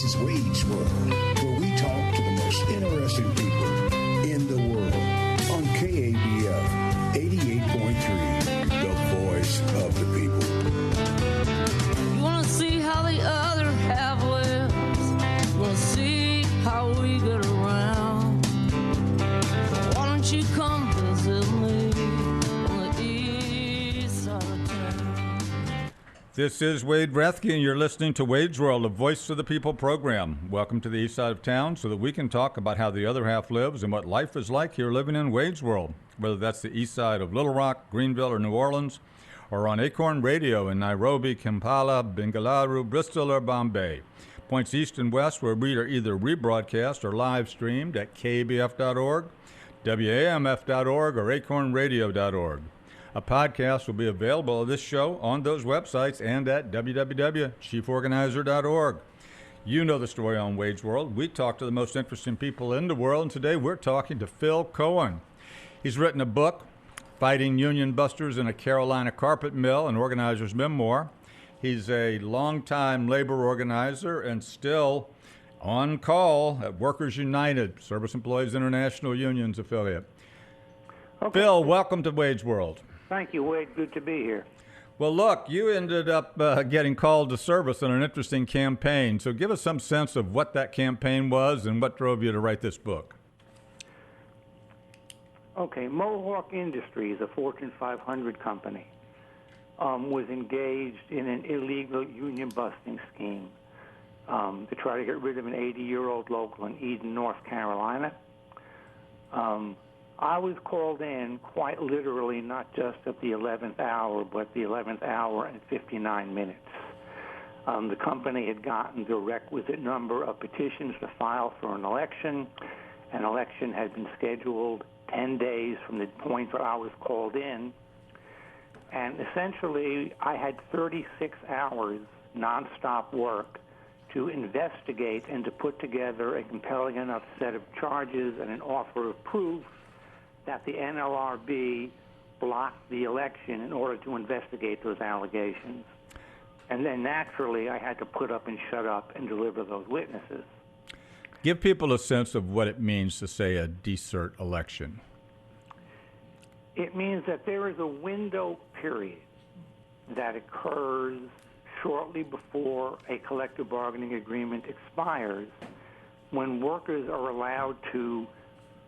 This is Wage World, where we talk to the most interesting people in the world on KABF 88.3, the voice of the people. You want to see how the other half lives? You want to see how we get around? Why don't you come visit me on the east side of town? This is Wade Rathke, and you're listening to Wade's World, the Voice of the People program. Welcome to the east side of town so that we can talk about how the other half lives and what life is like here living in Wade's World, whether that's the east side of Little Rock, Greenville, or New Orleans, or on Acorn Radio in Nairobi, Kampala, Bengaluru, Bristol, or Bombay. Points east and west where we are either rebroadcast or live streamed at KABF.org, WAMF.org, or acornradio.org. A podcast will be available of this show on those websites and at www.chieforganizer.org. You know the story on Wade's World. We talk to the most interesting people in the world, and today we're talking to Phil Cohen. He's written a book, Fighting Union Busters in a Carolina Carpet Mill, an organizer's memoir. He's a longtime labor organizer and still on call at Workers United, Service Employees International Union's affiliate. Okay. Phil, welcome to Wade's World. Thank you, Wade. Good to be here. Well, look, you ended up getting called to service in an interesting campaign. So give us some sense of what that campaign was and what drove you to write this book. Okay, Mohawk Industries, a Fortune 500 company, was engaged in an illegal union busting scheme to try to get rid of an 80-year-old local in Eden, North Carolina. I was called in quite literally not just at the 11th hour, but the 11th hour and 59 minutes. The company had gotten the requisite number of petitions to file for an election. An election had been scheduled 10 days from the point where I was called in. And essentially, I had 36 hours nonstop work to investigate and to put together a compelling enough set of charges and an offer of proof that the NLRB blocked the election in order to investigate those allegations. And then naturally, I had to put up and shut up and deliver those witnesses. Give people a sense of what it means to say a desert election. It means that there is a window period that occurs shortly before a collective bargaining agreement expires when workers are allowed to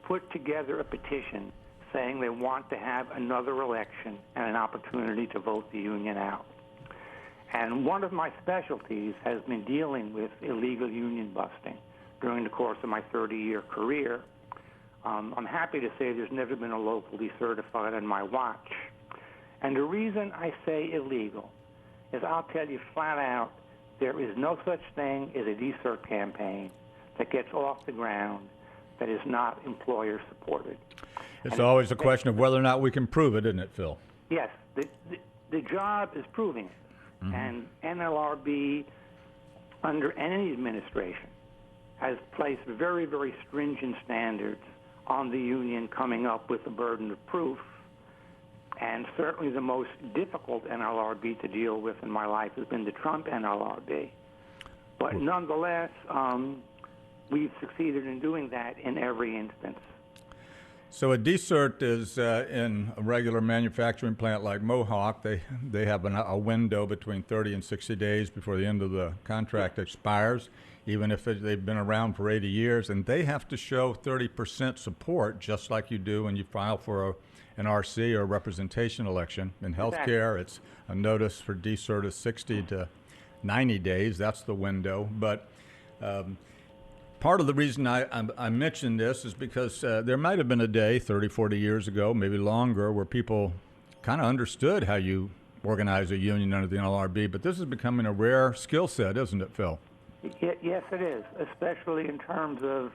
put together a petition saying they want to have another election and an opportunity to vote the union out. And one of my specialties has been dealing with illegal union busting during the course of my 30-year career. I'm happy to say there's never been a local decertified on my watch. And the reason I say illegal is I'll tell you flat out, there is no such thing as a desert campaign that gets off the ground that is not employer supported. It's always a question of whether or not we can prove it, isn't it, Phil? Yes, the job is proving it. Mm-hmm. And NLRB, under any administration, has placed very, very stringent standards on the union coming up with the burden of proof. And certainly the most difficult NLRB to deal with in my life has been the Trump NLRB. But nonetheless, we've succeeded in doing that in every instance. So a desert is in a regular manufacturing plant like Mohawk. They have a window between 30 and 60 days before the end of the contract expires, even if they've been around for 80 years. And they have to show 30% support, just like you do when you file for an RC or a representation election. In healthcare, it's a notice for desert is 60 to 90 days. That's the window. But part of the reason I mentioned this is because there might have been a day 30, 40 years ago, maybe longer, where people kind of understood how you organize a union under the NLRB, but this is becoming a rare skill set, isn't it, Phil? Yes, it is, especially in terms of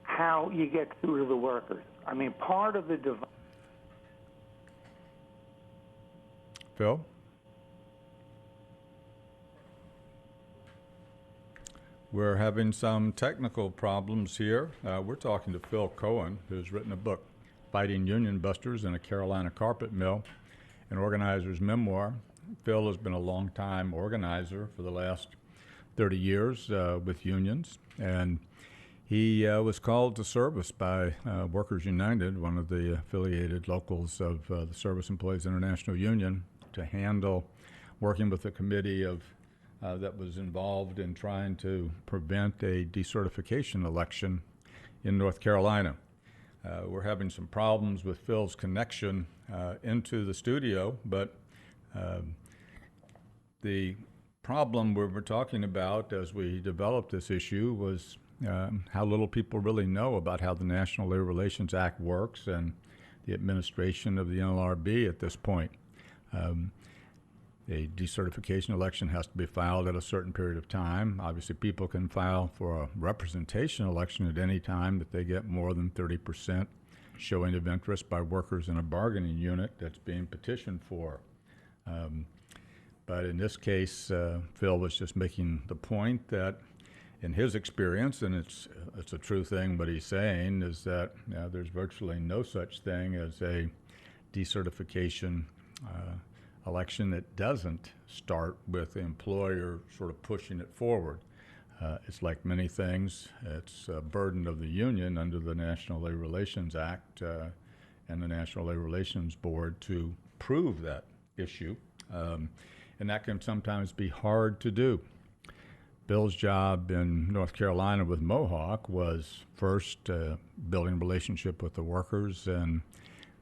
how you get through to the workers. I mean, part of the Phil? We're having some technical problems here. We're talking to Phil Cohen, who's written a book, Fighting Union Busters in a Carolina Carpet Mill, an organizer's memoir. Phil has been a long-time organizer for the last 30 years with unions, and he was called to service by Workers United, one of the affiliated locals of the Service Employees International Union, to handle working with a committee of that was involved in trying to prevent a decertification election in North Carolina. We're having some problems with Phil's connection into the studio, but the problem we were talking about as we developed this issue was how little people really know about how the National Labor Relations Act works and the administration of the NLRB at this point. A decertification election has to be filed at a certain period of time. Obviously, people can file for a representation election at any time that they get more than 30% showing of interest by workers in a bargaining unit that's being petitioned for. But in this case, Phil was just making the point that in his experience, and it's a true thing what he's saying, is that there's virtually no such thing as a decertification election that doesn't start with the employer sort of pushing it forward. It's like many things, it's a burden of the union under the National Labor Relations Act and the National Labor Relations Board to prove that issue. And that can sometimes be hard to do. Bill's job in North Carolina with Mohawk was first building a relationship with the workers and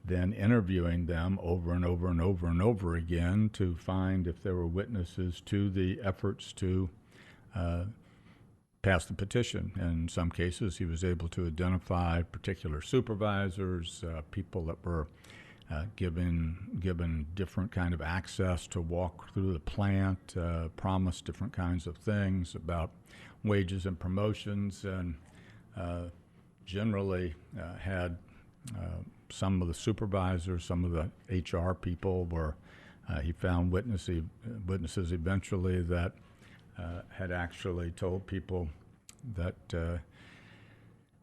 then interviewing them over and over and over and over again to find if there were witnesses to the efforts to pass the petition. In some cases, he was able to identify particular supervisors, people that were given different kind of access to walk through the plant, promised different kinds of things about wages and promotions, and generally had some of the supervisors, some of the HR people were, he found witnesses eventually that had actually told people that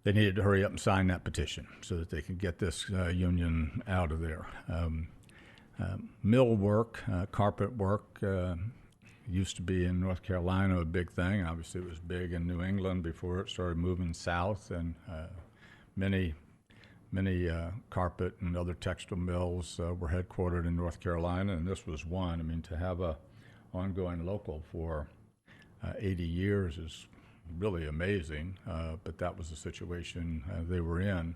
they needed to hurry up and sign that petition so that they could get this union out of there. Mill work, carpet work, used to be in North Carolina a big thing. Obviously it was big in New England before it started moving south, and many carpet and other textile mills were headquartered in North Carolina, and this was one. I mean, to have a ongoing local for 80 years is really amazing, but that was the situation they were in.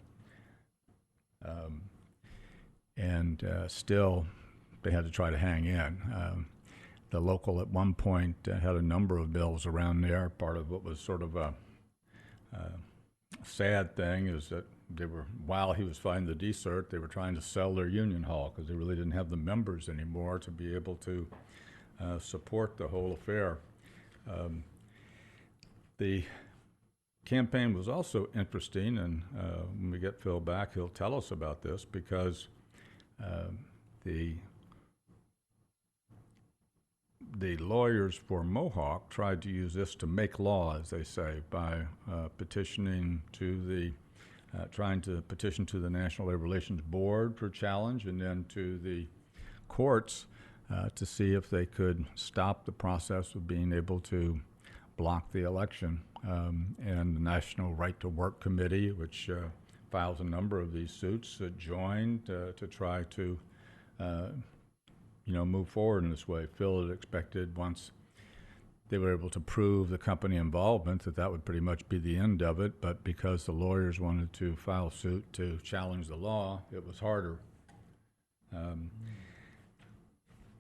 And still, they had to try to hang in. The local at one point had a number of bills around there. Part of what was sort of a sad thing is that they were, while he was fighting the decert, they were trying to sell their union hall because they really didn't have the members anymore to be able to support the whole affair. The campaign was also interesting, and when we get Phil back, he'll tell us about this, because the lawyers for Mohawk tried to use this to make law, as they say, by petitioning to the trying to petition to the National Labor Relations Board for challenge, and then to the courts to see if they could stop the process of being able to block the election. And the National Right to Work Committee, which files a number of these suits, joined to try to move forward in this way. Phil had expected, once they were able to prove the company involvement, that would pretty much be the end of it. But because the lawyers wanted to file suit to challenge the law, it was harder.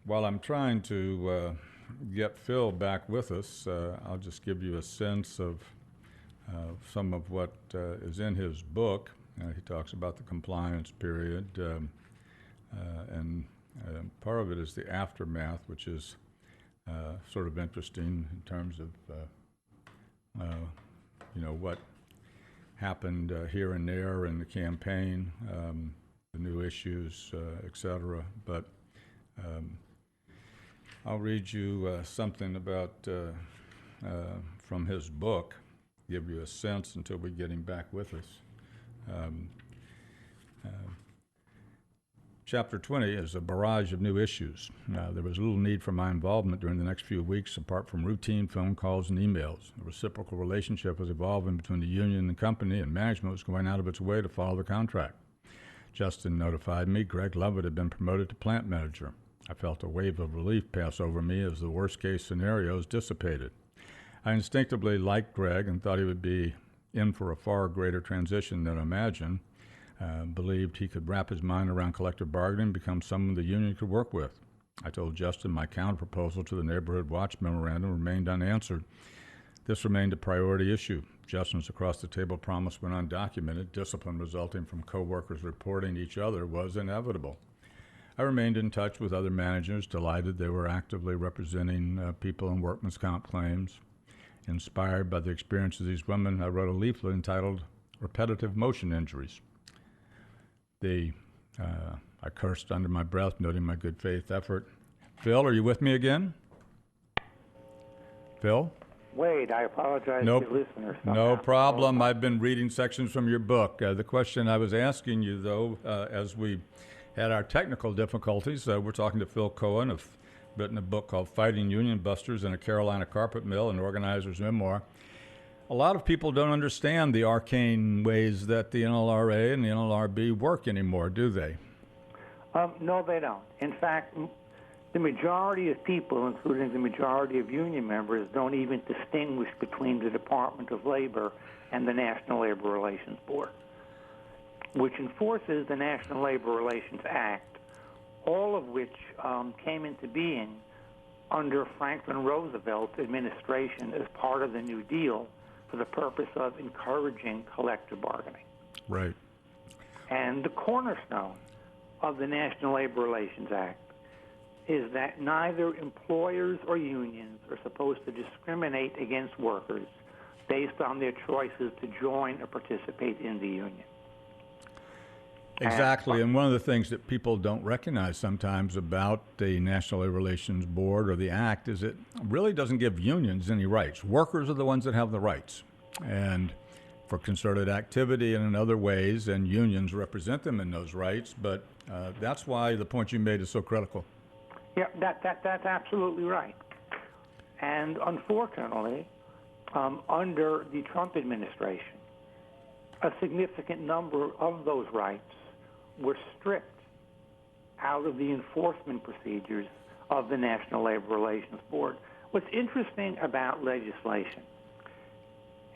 While I'm trying to get Phil back with us, I'll just give you a sense of some of what is in his book. He talks about the compliance period, and part of it is the aftermath, which is sort of interesting in terms of what happened here and there in the campaign, the new issues, etc. But I'll read you something about from his book, give you a sense until we get him back with us. Chapter 20 is a barrage of new issues. There was little need for my involvement during the next few weeks, apart from routine phone calls and emails. The reciprocal relationship was evolving between the union and the company, and management was going out of its way to follow the contract. Justin notified me Greg Lovett had been promoted to plant manager. I felt a wave of relief pass over me as the worst-case scenarios dissipated. I instinctively liked Greg and thought he would be in for a far greater transition than imagined. Believed he could wrap his mind around collective bargaining and become someone the union could work with. I told Justin my counterproposal to the Neighborhood Watch memorandum remained unanswered. This remained a priority issue. Justin's across-the-table promise went undocumented. Discipline resulting from co-workers reporting each other was inevitable. I remained in touch with other managers, delighted they were actively representing people in workman's comp claims. Inspired by the experience of these women, I wrote a leaflet entitled Repetitive Motion Injuries. I cursed under my breath, noting my good faith effort. Phil, are you with me again? Phil? Wade, I apologize to your listeners. No problem. I've been reading sections from your book. The question I was asking you, though, as we had our technical difficulties, we're talking to Phil Cohen, who's written a book called Fighting Union Busters in a Carolina Carpet Mill, an organizer's memoir. A lot of people don't understand the arcane ways that the NLRA and the NLRB work anymore, do they? No, they don't. In fact, the majority of people, including the majority of union members, don't even distinguish between the Department of Labor and the National Labor Relations Board, which enforces the National Labor Relations Act, all of which came into being under Franklin Roosevelt's administration as part of the New Deal for the purpose of encouraging collective bargaining. Right. And the cornerstone of the National Labor Relations Act is that neither employers or unions are supposed to discriminate against workers based on their choices to join or participate in the union. Exactly, and one of the things that people don't recognize sometimes about the National Labor Relations Board or the Act is it really doesn't give unions any rights. Workers are the ones that have the rights, and for concerted activity and in other ways, and unions represent them in those rights, but that's why the point you made is so critical. Yeah, that's absolutely right. And unfortunately, under the Trump administration, a significant number of those rights were stripped out of the enforcement procedures of the National Labor Relations Board. What's interesting about legislation,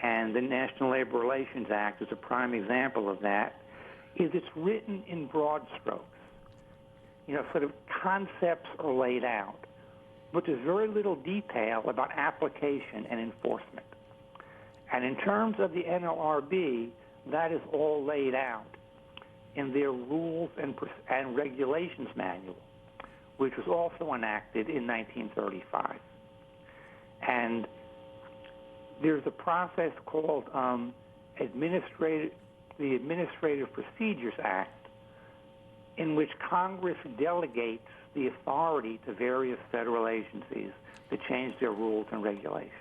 and the National Labor Relations Act is a prime example of that, is it's written in broad strokes. You know, sort of concepts are laid out, but there's very little detail about application and enforcement. And in terms of the NLRB, that is all laid out in their rules and regulations manual, which was also enacted in 1935. And there's a process called the Administrative Procedures Act, in which Congress delegates the authority to various federal agencies to change their rules and regulations.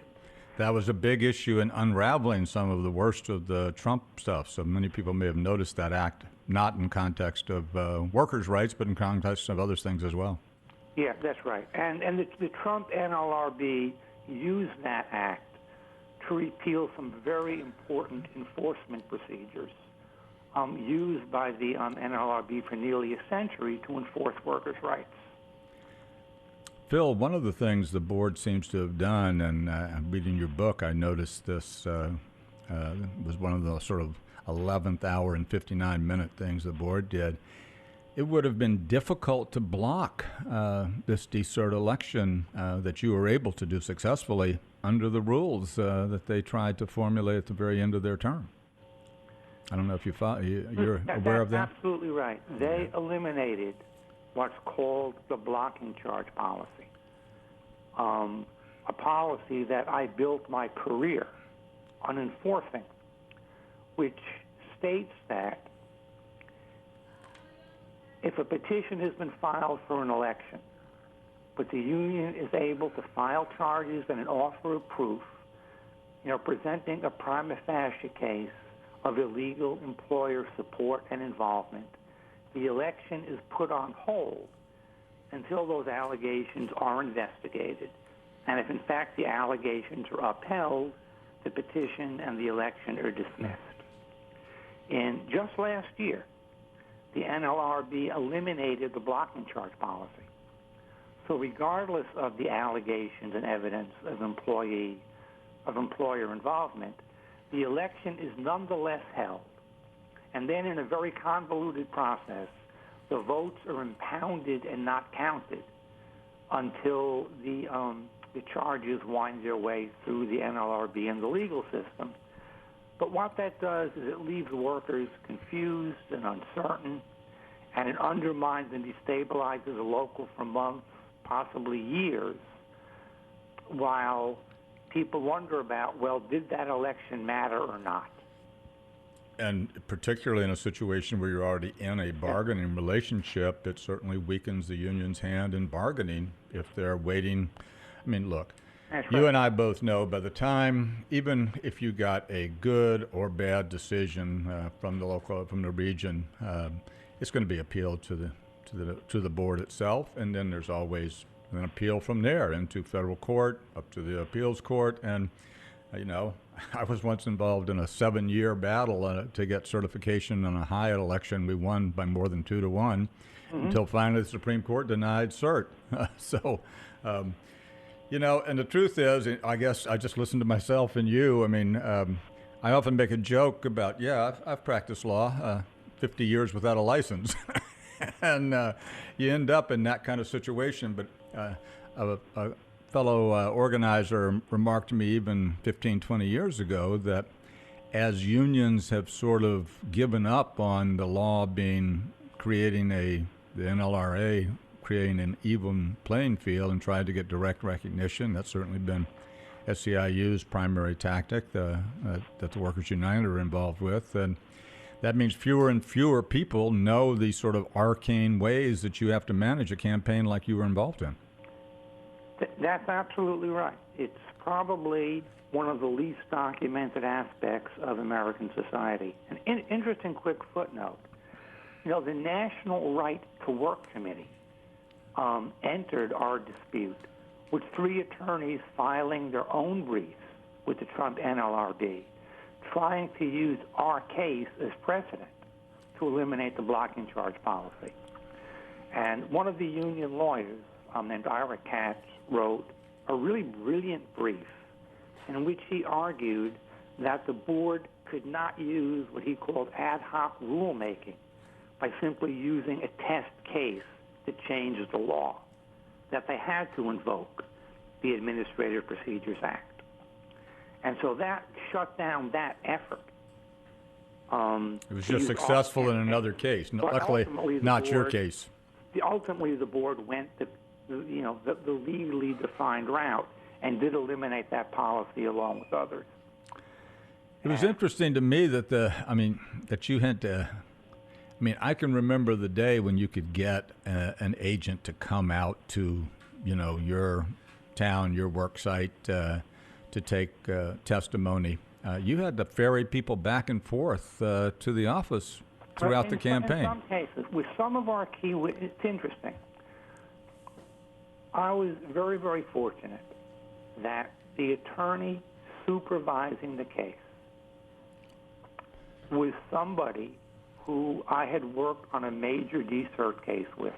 That was a big issue in unraveling some of the worst of the Trump stuff. So many people may have noticed that act, not in context of workers' rights, but in context of other things as well. Yeah, that's right. And the Trump NLRB used that act to repeal some very important enforcement procedures used by the NLRB for nearly a century to enforce workers' rights. Phil, one of the things the board seems to have done, and reading your book, I noticed this was one of the sort of 11th hour and 59-minute things the board did. It would have been difficult to block this decert election that you were able to do successfully under the rules that they tried to formulate at the very end of their term. I don't know if you're aware of that? That's absolutely right. They eliminated what's called the blocking charge policy, a policy that I built my career on enforcing, which states that if a petition has been filed for an election, but the union is able to file charges and an offer of proof, presenting a prima facie case of illegal employer support and involvement, the election is put on hold until those allegations are investigated. And if, in fact, the allegations are upheld, the petition and the election are dismissed. And just last year, the NLRB eliminated the blocking charge policy. So regardless of the allegations and evidence of employer involvement, the election is nonetheless held. And then in a very convoluted process, the votes are impounded and not counted until the charges wind their way through the NLRB and the legal system. But what that does is it leaves workers confused and uncertain, and it undermines and destabilizes the local for months, possibly years, while people wonder about, well, did that election matter or not? And particularly in a situation where you're already in a bargaining relationship, it certainly weakens the union's hand in bargaining if they're waiting. I mean, look, you and I both know by the time, even if you got a good or bad decision from the region, it's going to be appealed to the board itself, and then there's always an appeal from there into federal court, up to the appeals court, and I was once involved in a 7-year battle to get certification on a Hyatt election. We won by more than 2-1 until finally the Supreme Court denied cert. And the truth is, I guess I just listened to myself and you. I mean, I often make a joke about, I've practiced law 50 years without a license. And you end up in that kind of situation. But a fellow organizer remarked to me even 15, 20 years ago that as unions have sort of given up on the law creating the NLRA creating an even playing field and tried to get direct recognition, that's certainly been SEIU's primary tactic that the Workers United are involved with. And that means fewer and fewer people know these sort of arcane ways that you have to manage a campaign like you were involved in. That's absolutely right. It's probably one of the least documented aspects of American society. An interesting quick footnote. The National Right to Work Committee entered our dispute with 3 attorneys filing their own briefs with the Trump NLRB, trying to use our case as precedent to eliminate the blocking charge policy. And one of the union lawyers, named Ira Katz, wrote a really brilliant brief in which he argued that the board could not use what he called ad hoc rulemaking by simply using a test case that changes the law, that they had to invoke the Administrative Procedures Act. And so that shut down that effort. It was just successful in another case. Luckily, not your case. Ultimately, the board went the legally defined route and did eliminate that policy along with others. It was interesting to me that you had to. I mean, I can remember the day when you could get an agent to come out to, your town, your work site, to take testimony. You had to ferry people back and forth to the office throughout the campaign. In some cases, with some of our key witnesses, it's interesting. I was very, very fortunate that the attorney supervising the case was somebody who I had worked on a major decert case with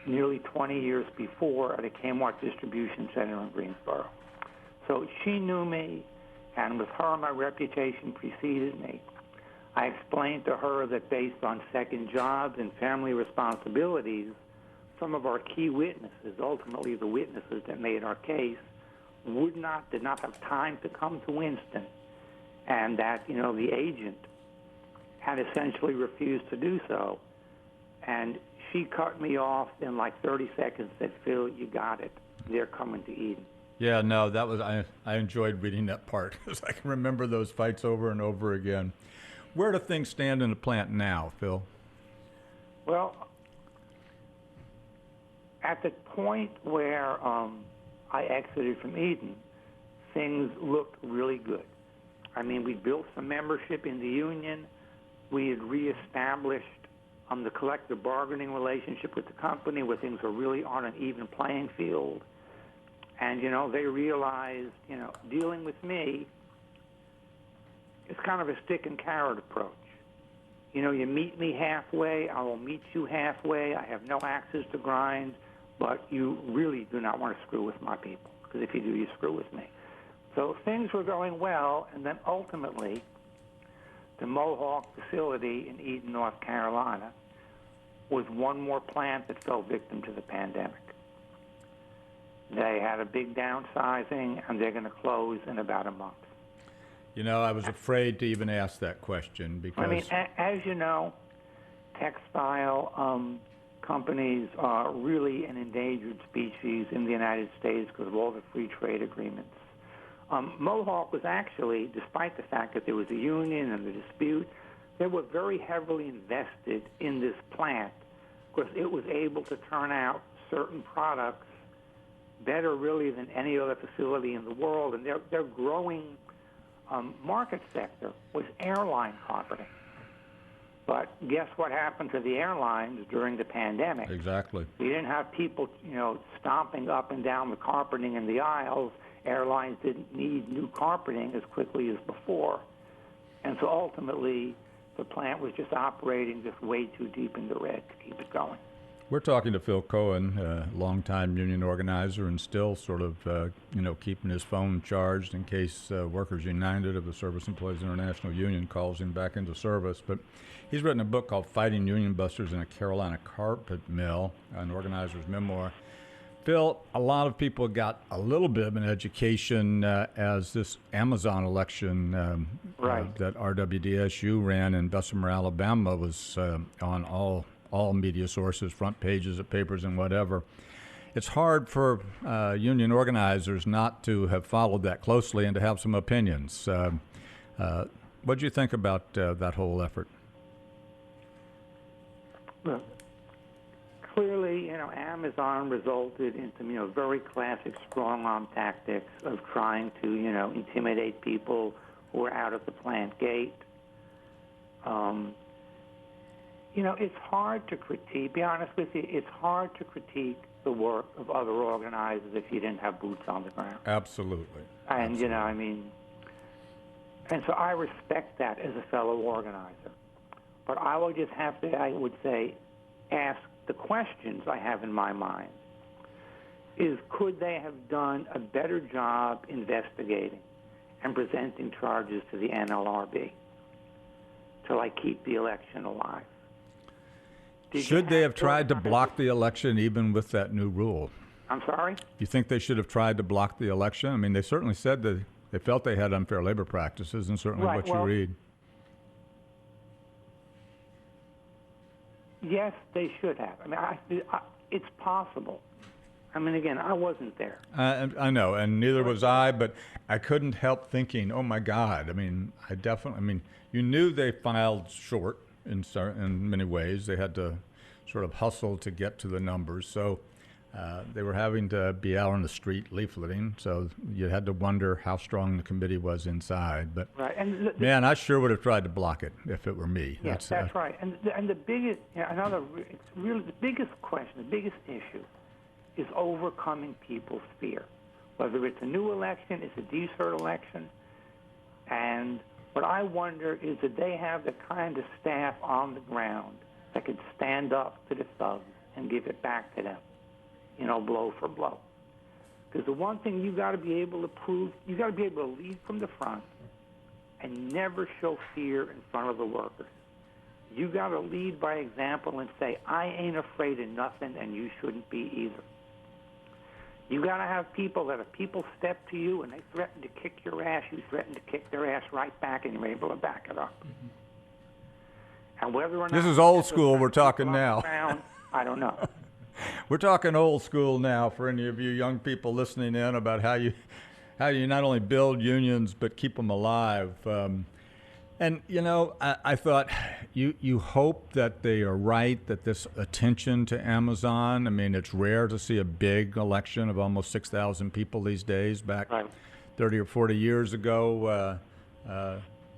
nearly 20 years before at a Kmart distribution center in Greensboro. So she knew me, and with her, my reputation preceded me. I explained to her that based on second jobs and family responsibilities, some of our key witnesses, ultimately the witnesses that made our case, did not have time to come to Winston, and that, the agent had essentially refused to do so. And she cut me off in like 30 seconds, said, "Phil, you got it. They're coming to Eden." Yeah, no, that was I enjoyed reading that part because I can remember those fights over and over again. Where do things stand in the plant now, Phil? Well, at the point where I exited from Eden, things looked really good. I mean, we built some membership in the union. We had reestablished the collective bargaining relationship with the company, where things are really on an even playing field. And, they realized, dealing with me is kind of a stick and carrot approach. You meet me halfway, I will meet you halfway. I have no axes to grind, but you really do not want to screw with my people, because if you do, you screw with me. So things were going well, and then ultimately, the Mohawk facility in Eden, North Carolina, was one more plant that fell victim to the pandemic. They had a big downsizing, and they're going to close in about a month. I was afraid to even ask that question because... as you know, textile companies are really an endangered species in the United States because of all the free trade agreements. Mohawk was actually, despite the fact that there was a union and the dispute, they were very heavily invested in this plant because it was able to turn out certain products better really than any other facility in the world. And their growing market sector was airline carpeting. But guess what happened to the airlines during the pandemic? Exactly. We didn't have people, stomping up and down the carpeting in the aisles. Airlines didn't need new carpeting as quickly as before. And so ultimately, the plant was just operating just way too deep in the red to keep it going. We're talking to Phil Cohen, a longtime union organizer and still sort of, keeping his phone charged in case Workers United of the Service Employees International Union calls him back into service. But he's written a book called Fighting Union Busters in a Carolina Carpet Mill, an organizer's memoir. Phil, a lot of people got a little bit of an education as this Amazon election that RWDSU ran in Bessemer, Alabama was on all media sources, front pages of papers and whatever. It's hard for union organizers not to have followed that closely and to have some opinions. What do you think about that whole effort? Well, clearly, Amazon resulted into, very classic strong-arm tactics of trying to, intimidate people who are out at the plant gate. It's hard to critique, be honest with you, it's hard to critique the work of other organizers if you didn't have boots on the ground. Absolutely. And, Absolutely. And so I respect that as a fellow organizer. But I would just have to, I would say, ask the questions I have in my mind is, could they have done a better job investigating and presenting charges to the NLRB to, keep the election alive? Should they have tried to block the election even with that new rule? I'm sorry? You think they should have tried to block the election? They certainly said that they felt they had unfair labor practices, and certainly what you read. Yes, they should have. It's possible. Again, I wasn't there. I know, and neither was I, but I couldn't help thinking, oh, my God. You knew they filed short in many ways. They had to sort of hustle to get to the numbers. So they were having to be out on the street leafleting. So you had to wonder how strong the committee was inside. But right. And man, I sure would have tried to block it if it were me. Yes, that's right. And the biggest, it's really the biggest question, the biggest issue is overcoming people's fear. Whether it's a new election, it's a decert election. And what I wonder is that they have the kind of staff on the ground that could stand up to the thugs and give it back to them, blow for blow. Because the one thing you got to be able to prove, you got to be able to lead from the front and never show fear in front of the workers. You got to lead by example and say, I ain't afraid of nothing, and you shouldn't be either. You got to have people that if people step to you and they threaten to kick your ass, you threaten to kick their ass right back, and you're able to back it up. Mm-hmm. And whether or not this is old school, we're talking now. Ground, I don't know. We're talking old school now for any of you young people listening in about how you not only build unions but keep them alive. And, I thought you hope that they are right, that this attention to Amazon, it's rare to see a big election of almost 6,000 people these days. Back 30 or 40 years ago,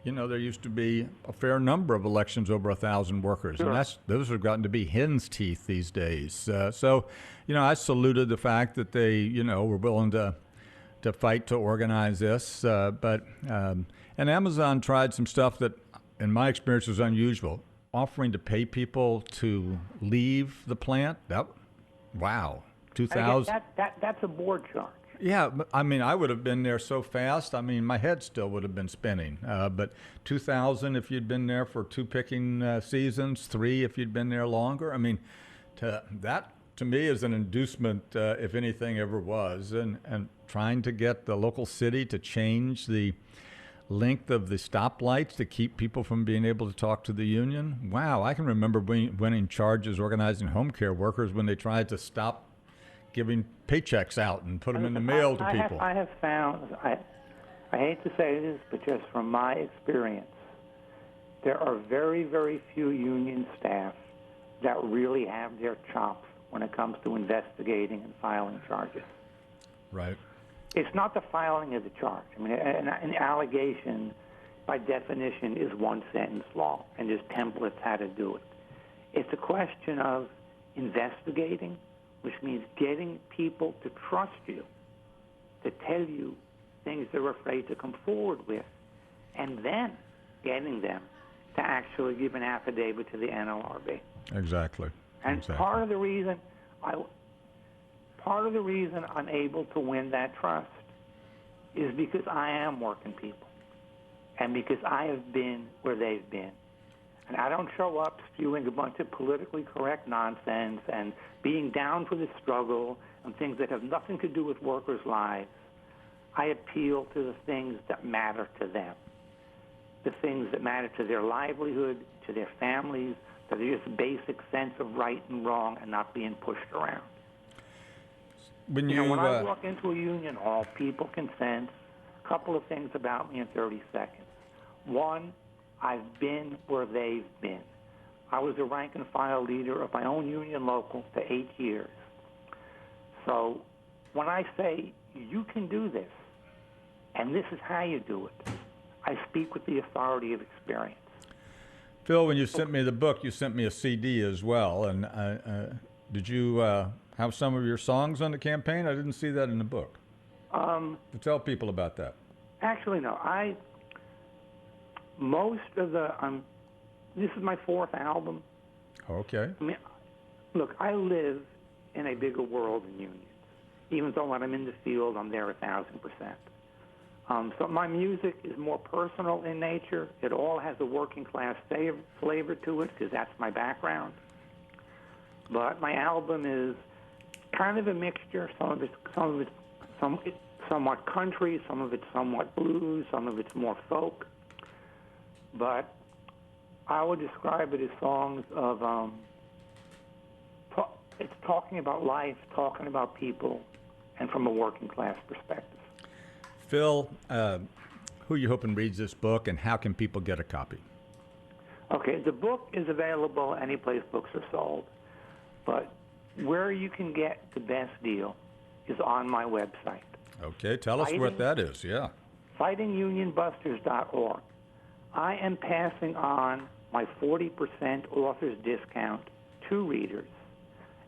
there used to be a fair number of elections over 1,000 workers, and those have gotten to be hen's teeth these days. So, I saluted the fact that they, were willing to fight to organize this. And Amazon tried some stuff that, in my experience, was unusual, offering to pay people to leave the plant. Wow, 2,000. That's a board charge. Yeah, I would have been there so fast. My head still would have been spinning. But 2,000 if you'd been there for 2 picking seasons, 3 if you'd been there longer. That to me is an inducement, if anything ever was, and trying to get the local city to change the length of the stoplights to keep people from being able to talk to the union. Wow, I can remember winning charges organizing home care workers when they tried to stop giving paychecks out and put them in the mail to people. I have found, I hate to say this, but just from my experience, there are very, very few union staff that really have their chops when it comes to investigating and filing charges. Right. It's not the filing of the charge. An allegation, by definition, is one sentence long, and there's templates how to do it. It's a question of investigating, which means getting people to trust you, to tell you things they're afraid to come forward with, and then getting them to actually give an affidavit to the NLRB. Exactly. And part of the reason I'm able to win that trust is because I am working people, and because I have been where they've been. And I don't show up spewing a bunch of politically correct nonsense and being down for the struggle and things that have nothing to do with workers' lives. I appeal to the things that matter to them, the things that matter to their livelihood, to their families, to their just basic sense of right and wrong and not being pushed around. When I walk into a union hall, people can sense a couple of things about me in 30 seconds. One, I've been where they've been. I was a rank and file leader of my own union local for 8 years. So when I say you can do this, and this is how you do it, I speak with the authority of experience. Phil, when you sent me the book, you sent me a CD as well. And did you have some of your songs on the campaign? I didn't see that in the book. Tell people about that. Actually, no. Most of this is my 4th album. Okay. Look, I live in a bigger world than unions. Even though when I'm in the field, I'm there 1,000%. So my music is more personal in nature. It all has a working class flavor to it because that's my background. But my album is kind of a mixture. Some of it's somewhat country, some of it's somewhat blues, some of it's more folk. But I would describe it as songs of, it's talking about life, talking about people, and from a working class perspective. Phil, who are you hoping reads this book, and how can people get a copy? Okay, the book is available any place books are sold, but where you can get the best deal is on my website. Okay, tell us what that is, yeah. FightingUnionBusters.org. I am passing on my 40% author's discount to readers,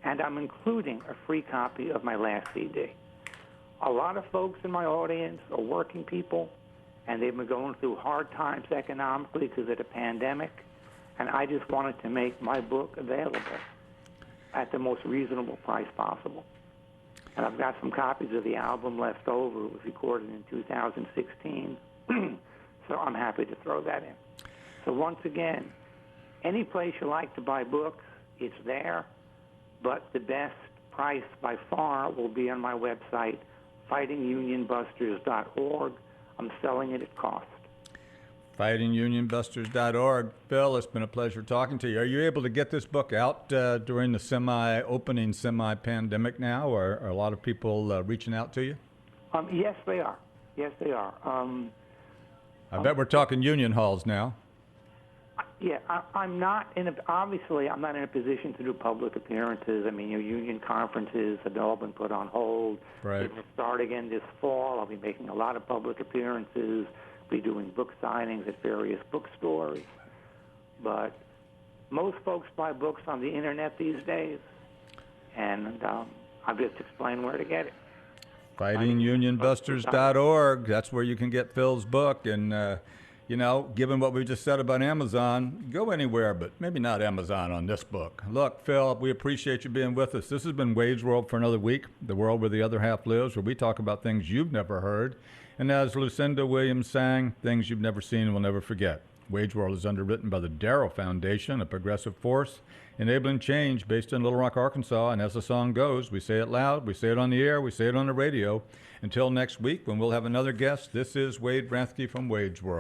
and I'm including a free copy of my last CD. A lot of folks in my audience are working people, and they've been going through hard times economically because of the pandemic, and I just wanted to make my book available at the most reasonable price possible. And I've got some copies of the album left over. It was recorded in 2016, so I'm happy to throw that in. So once again, any place you like to buy books, it's there, but the best price by far will be on my website, FightingUnionBusters.org. I'm selling it at cost. FightingUnionBusters.org. Phil, it's been a pleasure talking to you. Are you able to get this book out during the semi-opening, semi-pandemic now, or are a lot of people reaching out to you? Yes, they are. Yes, they are. I bet we're talking union halls now. Yeah, I'm not in obviously I'm not in a position to do public appearances. I mean, your union conferences have all been put on hold. Right. It will start again this fall. I'll be making a lot of public appearances, be doing book signings at various bookstores. But most folks buy books on the internet these days, and I'll just explain where to get it. FightingUnionBusters.org. That's where you can get Phil's book. And, you know, given what we just said about Amazon, go anywhere, but maybe not Amazon on this book. Look, Phil, we appreciate you being with us. This has been Wade's World for another week, the world where the other half lives, where we talk about things you've never heard. And as Lucinda Williams sang, things you've never seen and will never forget. Wade's World is underwritten by the Darrow Foundation, a progressive force enabling change based in Little Rock, Arkansas. And as the song goes, we say it loud, we say it on the air, we say it on the radio. Until next week, when we'll have another guest, this is Wade Rathke from Wade's World.